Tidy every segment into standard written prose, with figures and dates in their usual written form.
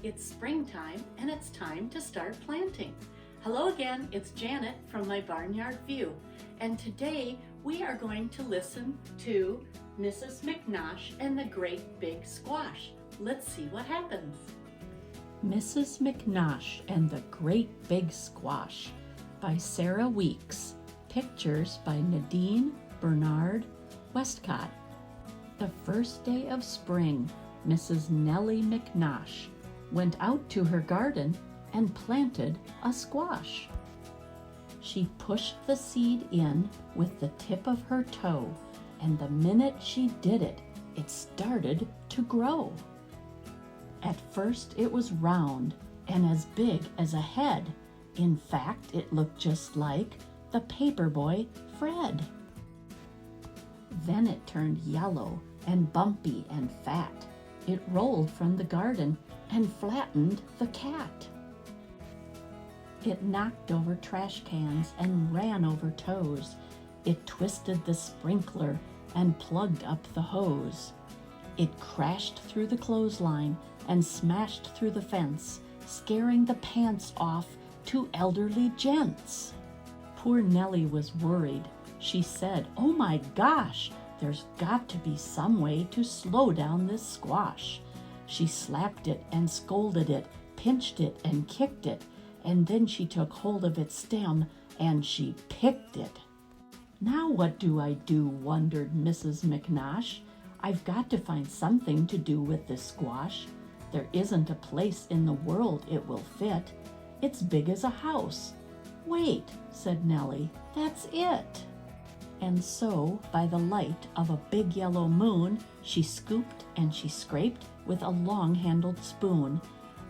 It's springtime and it's time to start planting. Hello again, it's Janet from my Barnyard View, and today we are going to listen to Mrs. McNosh and the Great Big Squash. Let's see what happens. Mrs. McNosh and the Great Big Squash by Sarah Weeks. Pictures by Nadine Bernard Westcott. The first day of spring, Mrs. Nellie McNosh went out to her garden and planted a squash. She pushed the seed in with the tip of her toe, and the minute she did it, it started to grow. At first it was round and as big as a head. In fact, it looked just like the paperboy Fred. Then it turned yellow and bumpy and fat. It rolled from the garden and flattened the cat. It knocked over trash cans and ran over toes. It twisted the sprinkler and plugged up the hose. It crashed through the clothesline and smashed through the fence, scaring the pants off two elderly gents. Poor Nellie was worried. She said, "Oh my gosh, there's got to be some way to slow down this squash." She slapped it and scolded it, pinched it and kicked it, and then she took hold of its stem and she picked it. "Now what do I do?" wondered Mrs. McNosh. "I've got to find something to do with this squash. There isn't a place in the world it will fit. It's big as a house." "Wait," said Nellie, "that's it." And so, by the light of a big yellow moon, she scooped and she scraped with a long-handled spoon.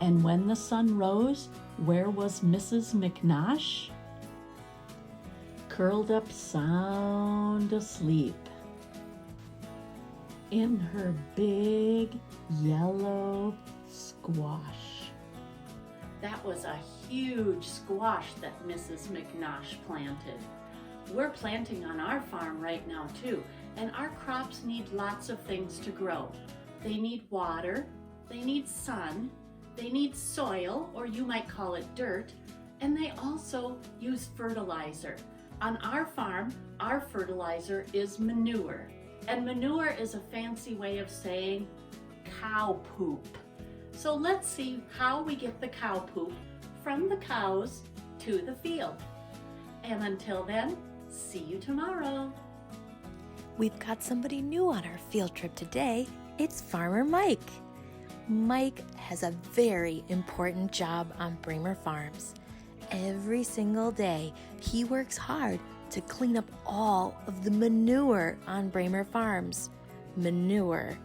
And when the sun rose, where was Mrs. McNosh? Curled up sound asleep in her big yellow squash. That was a huge squash that Mrs. McNosh planted. We're planting on our farm right now too, and our crops need lots of things to grow. They need water, they need sun, they need soil, or you might call it dirt, and they also use fertilizer. On our farm, our fertilizer is manure, and manure is a fancy way of saying cow poop. So let's see how we get the cow poop from the cows to the field. And until then, see you tomorrow. We've got somebody new on our field trip today. It's Farmer Mike. Mike has a very important job on Bremer Farms. Every single day, he works hard to clean up all of the manure on Bremer Farms. Manure.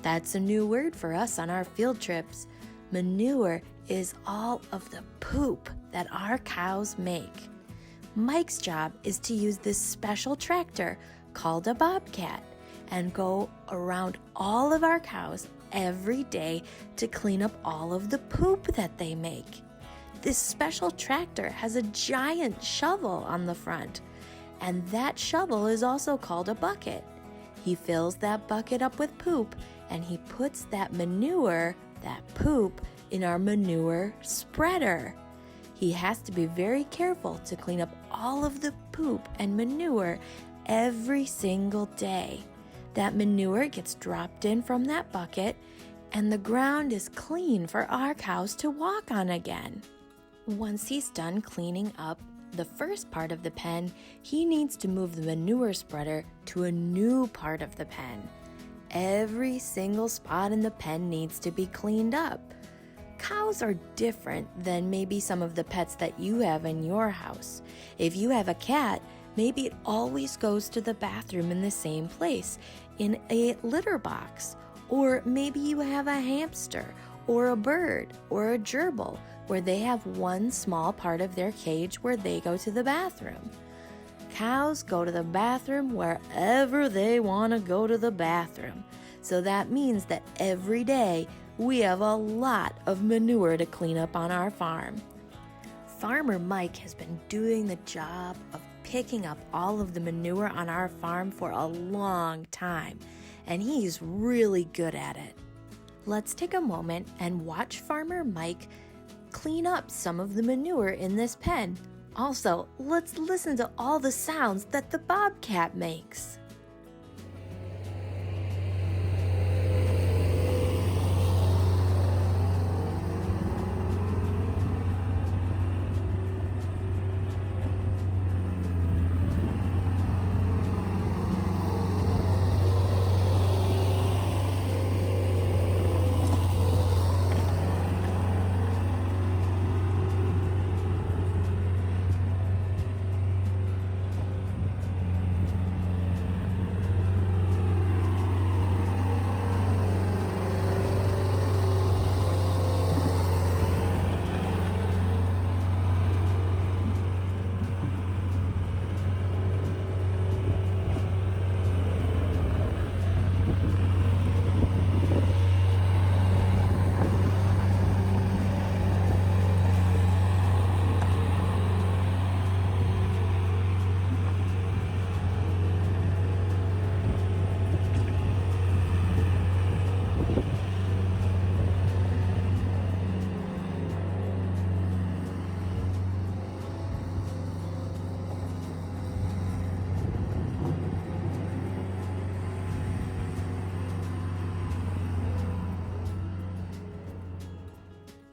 That's a new word for us on our field trips. Manure is all of the poop that our cows make. Mike's job is to use this special tractor called a bobcat and go around all of our cows every day to clean up all of the poop that they make. This special tractor has a giant shovel on the front, and that shovel is also called a bucket. He fills that bucket up with poop, and he puts that manure, that poop, in our manure spreader. He has to be very careful to clean up all of the poop and manure every single day. That manure gets dropped in from that bucket, and the ground is clean for our cows to walk on again. Once he's done cleaning up the first part of the pen, he needs to move the manure spreader to a new part of the pen. Every single spot in the pen needs to be cleaned up. Cows are different than maybe some of the pets that you have in your house. If you have a cat, maybe it always goes to the bathroom in the same place, in a litter box. Or maybe you have a hamster, or a bird, or a gerbil, where they have one small part of their cage where they go to the bathroom. Cows go to the bathroom wherever they want to go to the bathroom. So that means that every day we have a lot of manure to clean up on our farm. Farmer Mike has been doing the job of picking up all of the manure on our farm for a long time, and he's really good at it. Let's take a moment and watch Farmer Mike clean up some of the manure in this pen. Also, let's listen to all the sounds that the bobcat makes.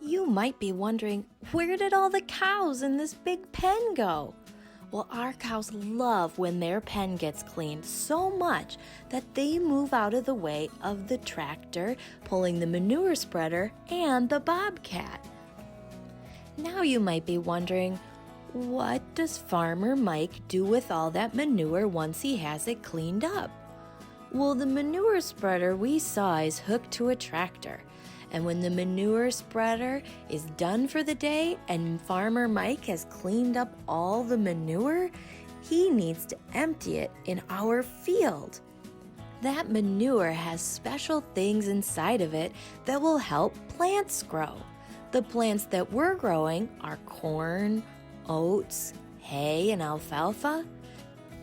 You might be wondering, where did all the cows in this big pen go? Well, our cows love when their pen gets cleaned so much that they move out of the way of the tractor pulling the manure spreader and the bobcat. Now you might be wondering, what does Farmer Mike do with all that manure once he has it cleaned up? Well, the manure spreader we saw is hooked to a tractor. And when the manure spreader is done for the day and Farmer Mike has cleaned up all the manure, he needs to empty it in our field. That manure has special things inside of it that will help plants grow. The plants that we're growing are corn, oats, hay, and alfalfa.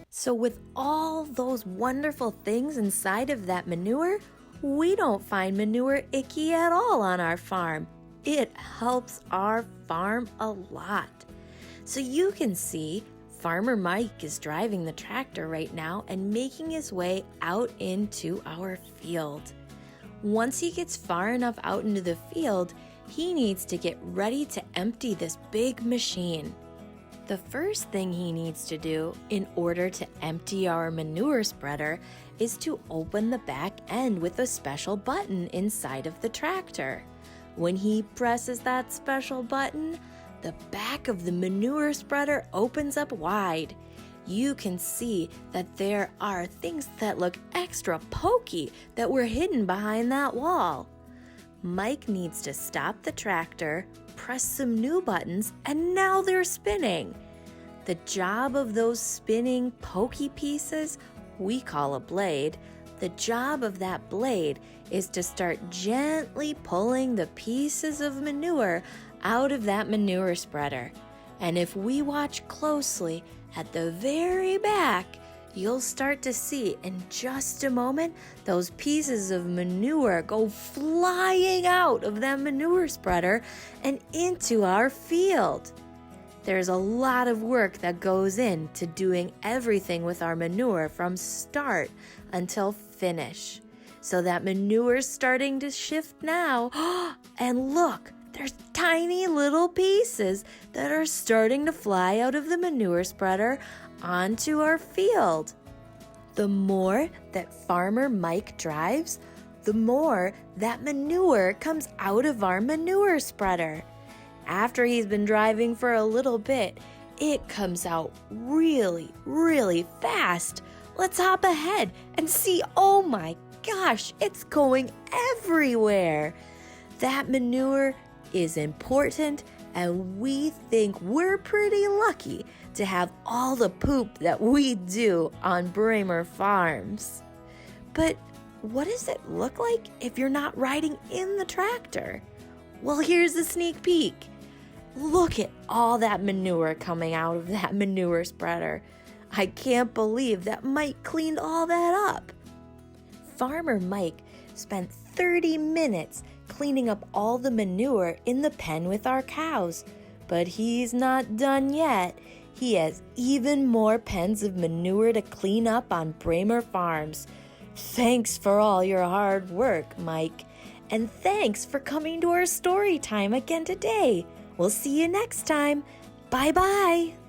So with all those wonderful things inside of that manure, we don't find manure icky at all on our farm. It helps our farm a lot. So you can see Farmer Mike is driving the tractor right now and making his way out into our field. Once he gets far enough out into the field, he needs to get ready to empty this big machine. The first thing he needs to do in order to empty our manure spreader is to open the back end with a special button inside of the tractor. When he presses that special button, the back of the manure spreader opens up wide. You can see that there are things that look extra pokey that were hidden behind that wall. Mike needs to stop the tractor, press some new buttons, and now they're spinning. The job of those spinning pokey pieces, we call a blade, the job of that blade is to start gently pulling the pieces of manure out of that manure spreader. And if we watch closely at the very back, you'll start to see in just a moment those pieces of manure go flying out of that manure spreader and into our field. There's a lot of work that goes into doing everything with our manure from start until finish. So that manure's starting to shift now. And look, there's tiny little pieces that are starting to fly out of the manure spreader onto our field. The more that Farmer Mike drives, the more that manure comes out of our manure spreader. After he's been driving for a little bit, it comes out really, really fast. Let's hop ahead and see. Oh my gosh, it's going everywhere. That manure is important, and we think we're pretty lucky to have all the poop that we do on Bremer Farms. But what does it look like if you're not riding in the tractor? Well, here's a sneak peek. Look at all that manure coming out of that manure spreader. I can't believe that Mike cleaned all that up. Farmer Mike spent 30 minutes cleaning up all the manure in the pen with our cows. But he's not done yet. He has even more pens of manure to clean up on Bremer Farms. Thanks for all your hard work, Mike. And thanks for coming to our story time again today. We'll see you next time. Bye-bye.